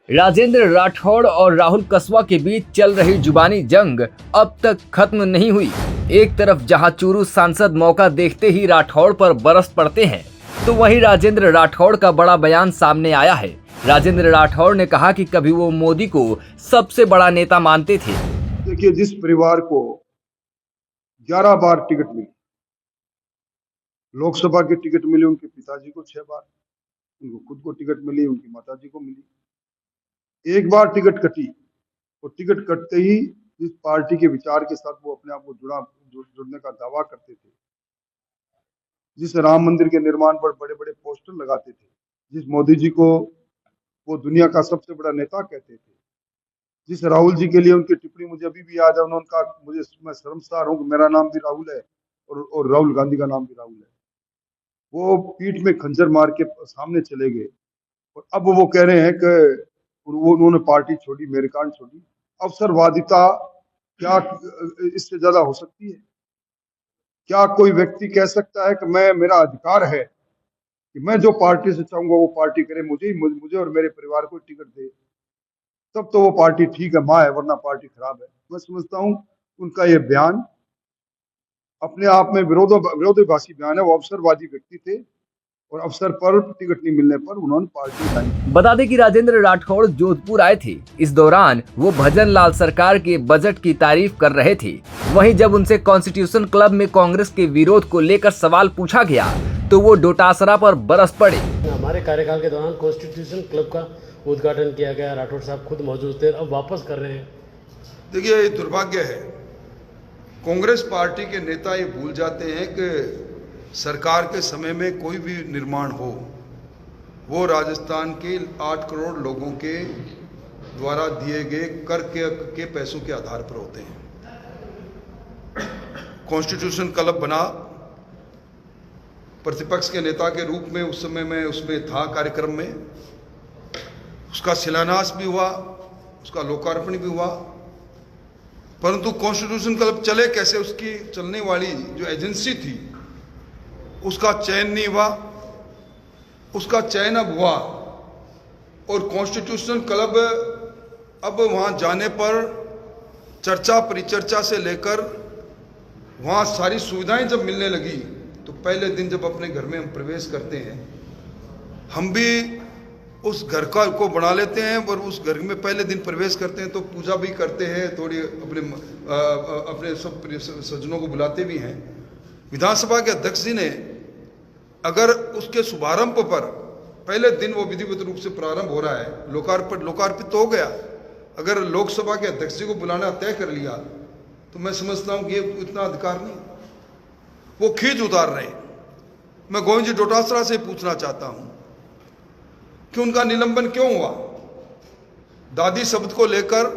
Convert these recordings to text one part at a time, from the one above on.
राजेंद्र राठौड़ और राहुल कसवा के बीच चल रही जुबानी जंग अब तक खत्म नहीं हुई। एक तरफ जहां चूरू सांसद मौका देखते ही राठौड़ पर बरस पड़ते हैं, तो वहीं राजेंद्र राठौड़ का बड़ा बयान सामने आया है। राजेंद्र राठौड़ ने कहा कि कभी वो मोदी को सबसे बड़ा नेता मानते थे। देखिए, जिस परिवार को 11 बार टिकट मिली, लोकसभा की टिकट मिली उनके पिताजी को 6 बार, उनको खुद को टिकट मिली, उनकी माताजी को मिली। एक बार टिकट कटी और टिकट कटते ही जिस पार्टी के विचार के साथ वो अपने आप को जुड़ने का दावा करते थे, जिस राम मंदिर के निर्माण पर बड़े बड़े पोस्टर लगाते थे, जिस मोदी जी को वो दुनिया का सबसे बड़ा नेता कहते थे, जिस राहुल जी के लिए उनकी टिप्पणी मुझे अभी भी याद है, उन्होंने कहा मैं शर्मसार हूँ, मेरा नाम भी राहुल है और राहुल गांधी का नाम भी राहुल है। वो पीठ में खंजर मार के सामने चले गए और अब वो कह रहे हैं कि उन्होंने पार्टी छोड़ी, मेरे कारण छोड़ी। अवसरवादिता क्या इससे ज्यादा हो सकती है? क्या कोई व्यक्ति कह सकता है कि मेरा अधिकार है कि मैं जो पार्टी से चाहूंगा वो पार्टी करे, मुझे और मेरे परिवार को टिकट दे, तब तो वो पार्टी ठीक है, माँ है, वरना पार्टी खराब है। मैं समझता हूँ उनका ये बयान अपने आप में विरोधाभासी बयान है। वो अवसरवादी व्यक्ति थे और अवसर पर टिकट नहीं मिलने पर उन्होंने पार्टी लाई। बता दें कि राजेंद्र राठौड़ जोधपुर आए थे। इस दौरान वो भजन लाल सरकार के बजट की तारीफ कर रहे थे। वहीं जब उनसे कॉन्स्टिट्यूशन क्लब में कांग्रेस के विरोध को लेकर सवाल पूछा गया, तो वो डोटासरा पर बरस पड़े। हमारे कार्यकाल के दौरान कॉन्स्टिट्यूशन क्लब का उद्घाटन किया गया, राठौड़ साहब खुद मौजूद थे, अब वापस कर रहे हैं। देखिए, ये दुर्भाग्य है, कांग्रेस पार्टी के नेता ये भूल जाते हैं कि सरकार के समय में कोई भी निर्माण हो, वो राजस्थान के 8 करोड़ लोगों के द्वारा दिए गए कर के पैसों के आधार पर होते हैं। कॉन्स्टिट्यूशन क्लब बना, प्रतिपक्ष के नेता के रूप में उस समय मैं उसमें था कार्यक्रम में, उसका शिलान्यास भी हुआ, उसका लोकार्पण भी हुआ, परंतु कॉन्स्टिट्यूशन क्लब चले कैसे, उसकी चलने वाली जो एजेंसी थी उसका चयन नहीं हुआ। उसका चयन अब हुआ और कॉन्स्टिट्यूशन क्लब अब वहाँ जाने पर चर्चा परिचर्चा से लेकर वहाँ सारी सुविधाएं जब मिलने लगी, तो पहले दिन जब अपने घर में हम प्रवेश करते हैं, हम भी उस घर को बना लेते हैं और उस घर में पहले दिन प्रवेश करते हैं तो पूजा भी करते हैं, थोड़ी अपने सब सज्जनों को बुलाते भी हैं। विधानसभा के अध्यक्ष जी ने अगर उसके शुभारंभ पर पहले दिन वो विधिवत रूप से प्रारंभ हो रहा है, लोकार्पित तो हो गया, अगर लोकसभा के अध्यक्ष जी को बुलाना तय कर लिया, तो मैं समझता हूं कि ये इतना अधिकार नहीं, वो खींच उतार रहे हैं। मैं गोविंद जी डोटासरा से पूछना चाहता हूं कि उनका निलंबन क्यों हुआ? दादी शब्द को लेकर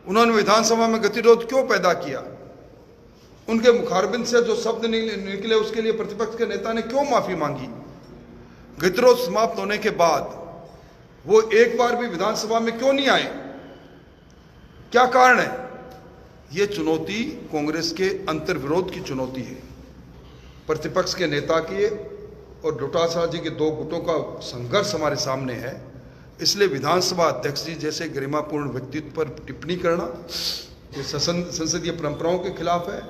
उन्होंने विधानसभा में गतिरोध क्यों पैदा किया? उनके मुखारबिंद से जो शब्द निकले उसके लिए प्रतिपक्ष के नेता ने क्यों माफी मांगी? गतिरोध समाप्त होने के बाद वो एक बार भी विधानसभा में क्यों नहीं आए? क्या कारण है? ये चुनौती कांग्रेस के अंतर्विरोध की चुनौती है, प्रतिपक्ष के नेता की और डोटासरा जी के दो गुटों का संघर्ष हमारे सामने है। इसलिए विधानसभा अध्यक्ष जी जैसे गरिमापूर्ण व्यक्तित्व पर टिप्पणी करना ये संसदीय परंपराओं के खिलाफ है।